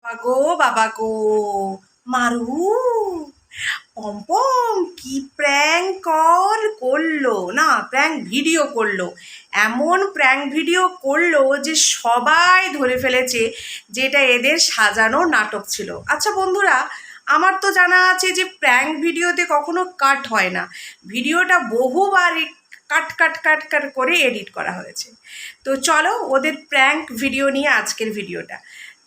বাবা গো, মারু পম্পম কি prank call করলো না, প্র্যাঙ্ক ভিডিও করলো। এমন প্র্যাঙ্ক ভিডিও করলো যে সবাই ধরে ফেলেছে যেটা এদের সাজানো নাটক ছিল। আচ্ছা বন্ধুরা, আমার তো জানা আছে যে প্র্যাঙ্ক ভিডিওতে কখনো কাট হয় না, ভিডিওটা বহুবার কাট কাট কাট কাট করে এডিট করা হয়েছে। তো চলো ওদের প্র্যাঙ্ক ভিডিও নিয়ে আজকের ভিডিওটা।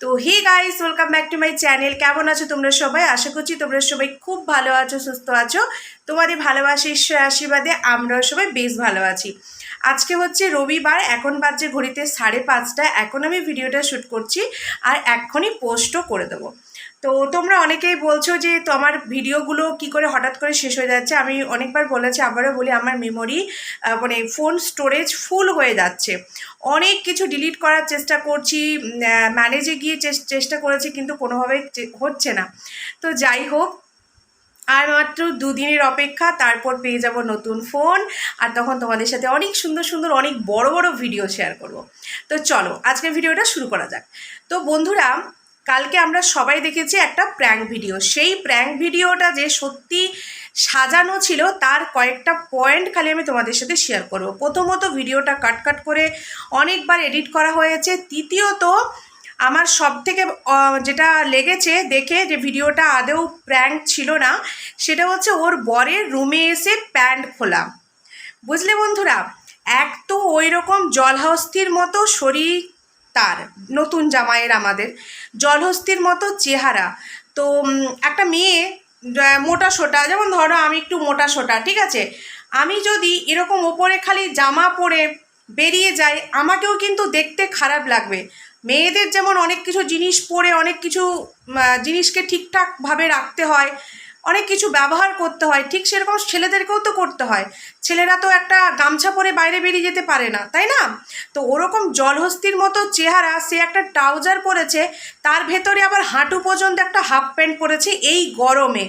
তো hey guys, welcome back to my channel. কেমন আছো তোমরা সবাই? আশা করছি তোমরা সবাই খুব ভালো আছো, সুস্থ আছো। তোমাদের ভালোবাসা ঈশ্বরের আশীর্বাদে আমরাও সবাই বেশ ভালো আছি। আজকে হচ্ছে রবিবার, এখন বাজে ঘড়িতে 5:30। এখন আমি ভিডিওটা শ্যুট করছি আর এক্ষুনি পোস্টও করে দেবো। তো তোমরা অনেকেই বলছো যে তো আমার ভিডিওগুলো কি করে হঠাৎ করে শেষ হয়ে যাচ্ছে। আমি অনেকবার বলেছি, আবারও বলি, আমার মেমোরি মানে ফোন স্টোরেজ ফুল হয়ে যাচ্ছে। অনেক কিছু ডিলিট করার চেষ্টা করছি, ম্যানেজে গিয়ে চেষ্টা করেছি, কিন্তু কোনোভাবে হচ্ছে না। তো যাই হোক, আর মাত্র 2 দিনের অপেক্ষা, তারপর পেয়ে যাব নতুন ফোন। আর তখন তোমাদের সাথে অনেক সুন্দর সুন্দর অনেক বড় বড় ভিডিও শেয়ার করব। তো চলো আজকের ভিডিওটা শুরু করা যাক। তো বন্ধুরা, কালকে আমরা সবাই দেখেছি একটা প্র্যাঙ্ক ভিডিও। সেই প্র্যাঙ্ক ভিডিওটা যে সত্যি সাজানো ছিল তার কয়েকটা পয়েন্ট খালি আমি তোমাদের সাথে শেয়ার করব। প্রথমত, ভিডিওটা কাট কাট করে অনেকবার এডিট করা হয়েছে। দ্বিতীয়ত, আমার সব থেকে যেটা লেগেছে দেখে যে ভিডিওটা আদৌ প্র্যাঙ্ক ছিল না, সেটা হচ্ছে ওর বরের রুমে এসে প্যান্ট খোলা। বুঝলে বন্ধুরা, এক তো ওই রকম জলহস্তির মতো শরীর, তার নতুন জামাইয়ের আমাদের জলহস্তির মতো চেহারা। তো একটা মেয়ে মোটা সোটা, যেমন ধরো আমি একটু মোটা সোটা, ঠিক আছে, আমি যদি এরকম ওপরে খালি জামা পরে বেরিয়ে যাই, আমাকেও কিন্তু দেখতে খারাপ লাগবে। মেয়েদের যেমন অনেক কিছু জিনিস পরে অনেক কিছু জিনিসকে ঠিকঠাকভাবে রাখতে হয়, অনেক কিছু ব্যবহার করতে হয়, ঠিক সেরকম ছেলেদেরকেও তো করতে হয়। ছেলেরা তো একটা গামছা পরে বাইরে বেরিয়ে যেতে পারে না, তাই না? তো ওরকম জলহস্তির মতো চেহারা, সে একটা ট্রাউজার পরেছে, তার ভেতরে আবার হাঁটু পর্যন্ত একটা হাফ প্যান্ট পরেছে এই গরমে।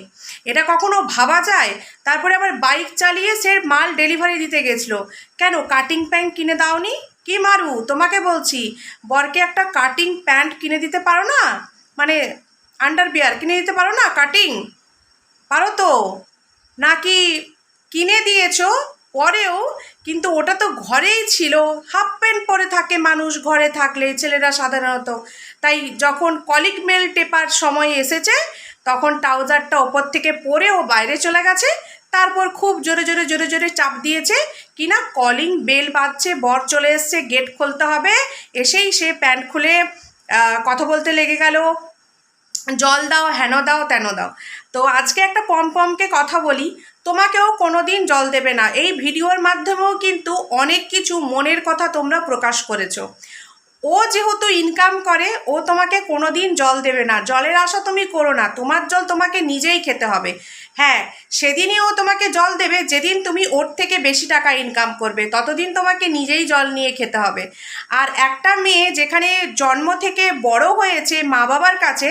এটা কখনো ভাবা যায়? তারপরে আবার বাইক চালিয়ে সে মাল ডেলিভারি দিতে গেছিলো। কেন কাটিং প্যান্ট কিনে দাওনি? কি মারু, তোমাকে বলছি, বরকে একটা কাটিং প্যান্ট কিনে দিতে পারো না? মানে আন্ডারবিয়ার কিনে দিতে পারো না? কাটিং পারো তো? নাকি কিনে দিয়েছো পরেও, কিন্তু ওটা তো ঘরেই ছিল। হাফ প্যান্ট পরে থাকে মানুষ ঘরে থাকলে, ছেলেরা সাধারণত। তাই যখন কলিং বেল টেপার সময় এসেছে, তখন ট্রাউজারটা ওপর থেকে পরে ও বাইরে চলে গেছে। তারপর খুব জোরে জোরে জোরে জোরে চাপ দিয়েছে, কিনা কলিং বেল বাজছে, বর চলে এসছে, গেট খুলতে হবে। এসেই সে প্যান্ট খুলে কথা বলতে লেগে গেল, জল দাও, হেন দাও, তেন দাও। তো আজকে একটা পমপমকে কথা বলি, তোমাকেও কোনো দিন জল দেবে না। এই ভিডিওর মাধ্যমেও কিন্তু অনেক কিছু মনের কথা তোমরা প্রকাশ করেছো। ও যেহেতু ইনকাম করে, ও তোমাকে কোনো দিন জল দেবে না। জলের আশা তুমি করো না, তোমার জল তোমাকে নিজেই খেতে হবে। হ্যাঁ, সেদিনই ও তোমাকে জল দেবে যেদিন তুমি ওর থেকে বেশি টাকা ইনকাম করবে, ততদিন তোমাকে নিজেই জল নিয়ে খেতে হবে। আর একটা মেয়ে যেখানে জন্ম থেকে বড় হয়েছে মা বাবার কাছে,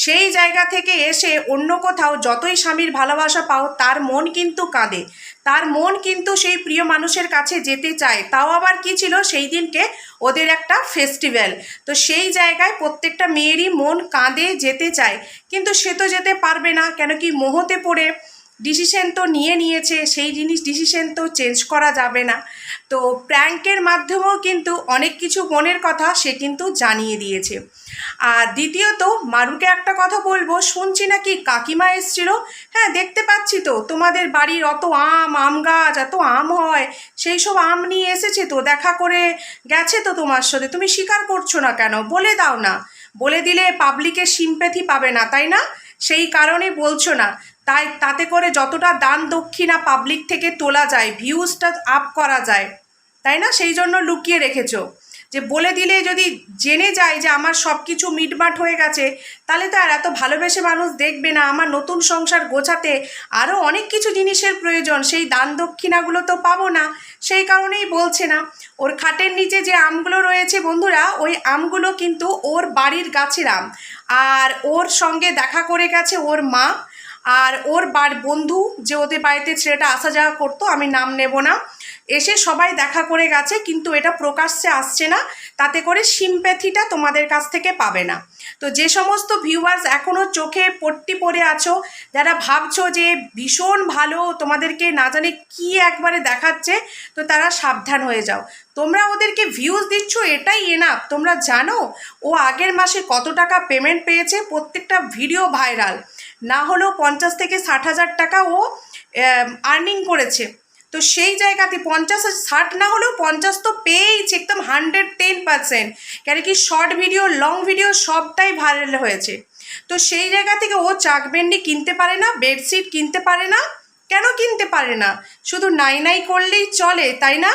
সেই জায়গা থেকে এসে অন্য কোথাও যতই স্বামীর ভালোবাসা পাও, তার মন কিন্তু কাঁদে, তার মন কিন্তু সেই প্রিয় মানুষের কাছে যেতে চায়। তাও আবার কি ছিল সেই দিনকে? ওদের একটা ফেস্টিভ্যাল। তো সেই জায়গায় প্রত্যেকটা মেয়েরই মন কাঁদে, যেতে চায়, কিন্তু সে তো যেতে পারবে না। কেন কি, মোহতে পড়ে ডিসিশন তো নিয়েছে, সেই ডিসিশন তো চেঞ্জ করা যাবে না। তো প্র্যাঙ্কের মাধ্যমেও কিন্তু অনেক কিছু মনের কথা সে কিন্তু জানিয়ে দিয়েছে। আর দ্বিতীয়ত, মারুকে একটা কথা বলবো, শুনছি নাকি কাকিমা এসছিল। হ্যাঁ, দেখতে পাচ্ছি তো তোমাদের বাড়ির অত আম গাছ, এত আম হয়, সেই সব আম নিয়ে এসেছে তো, দেখা করে গেছে তো তোমার সাথে। তুমি স্বীকার করছো না কেন? বলে দাও না। বলে দিলে পাবলিকের সিম্প্যাথি পাবে না, তাই না? সেই কারণে বলছো না। তাতে করে যতটা দান দক্ষিণা পাবলিক থেকে তোলা যায়, ভিউজটা আপ করা যায়, তাই না? সেই জন্য লুকিয়ে রেখেছো। যে বলে দিলে যদি জেনে যায় যে আমার সব কিছু মিটমাট হয়ে গেছে, তাহলে তো আর এত ভালোবেসে মানুষ দেখবে না। আমার নতুন সংসার গোছাতে আরও অনেক কিছু জিনিসের প্রয়োজন, সেই দান দক্ষিণাগুলো তো পাবো না। সেই কারণেই বলছে না। ওর খাটের নিচে যে আমগুলো রয়েছে বন্ধুরা, ওই আমগুলো কিন্তু ওর বাড়ির গাছের আম। আর ওর সঙ্গে দেখা করে গেছে ওর মা, আর ওর বন্ধু যে ওদের বাড়িতে ছেলেটা আসা যাওয়া করতো, আমি নাম নেব না, এসে সবাই দেখা করে গেছে, কিন্তু এটা প্রকাশ্যে আসছে না, তাতে করে সিম্প্যাথিটা তোমাদের কাছ থেকে পাবে না। তো যে সমস্ত ভিউয়ার্স এখনও চোখে পট্টি পরে আছো, যারা ভাবছো যে ভীষণ ভালো, তোমাদেরকে না জানি কী একবারে দেখাচ্ছে, তো তারা সাবধান হয়ে যাও। তোমরা ওদেরকে ভিউজ দিচ্ছ, এটাই এনাফ। তোমরা জানো ও আগের মাসে কত টাকা পেমেন্ট পেয়েছে? প্রত্যেকটা ভিডিও ভাইরাল না হলেও 50 থেকে 60 হাজার টাকা ও আর্নিং করেছে। তো সেই জায়গাতে 50-60 না হলেও 50 তো পেয়েইছে, একদম 110%। কেন কি শর্ট ভিডিও, লং ভিডিও সবটাই ভাইরাল হয়েছে। তো সেই জায়গা থেকে ও চাকবেন্ডি কিনতে পারে না, বেডশিট কিনতে পারে না। কেন কিনতে পারে না? শুধু নাই নাই করলেই চলে, তাই না?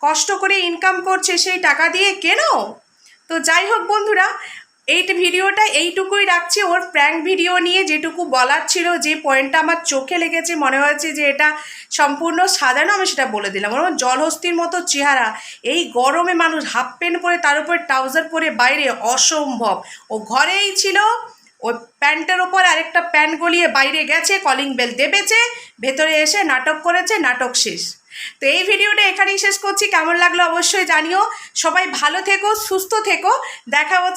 কষ্ট করে ইনকাম করছে সেই টাকা দিয়ে, কেন? তো যাই হোক বন্ধুরা, ভিডিওটা এইটুকুই রাখছি। ওর প্র্যাঙ্ক ভিডিও নিয়ে যেটুকু বলার ছিল, যে পয়েন্টটা আমার চোখে লেগেছে, মনে হয়েছে যে এটা সম্পূর্ণ সাজানো, আমি সেটা বলে দিলাম। ওর জলহস্তির মতো চেহারা, এই গরমে মানুষ হাফ প্যান্ট পরে তার উপরে ট্রাউজার পরে বাইরে, অসম্ভব। ও ঘরেই ছিল, ওই প্যান্টের ওপর আরেকটা প্যান্ট গলিয়ে বাইরে গেছে, কলিং বেল দেবেছে, ভেতরে এসে নাটক করেছে, নাটক শেষ। তো এই ভিডিওটা এখানেই শেষ করছি। কেমন লাগলো অবশ্যই জানিও। সবাই ভালো থেকো, সুস্থ থেকো, দেখা হচ্ছে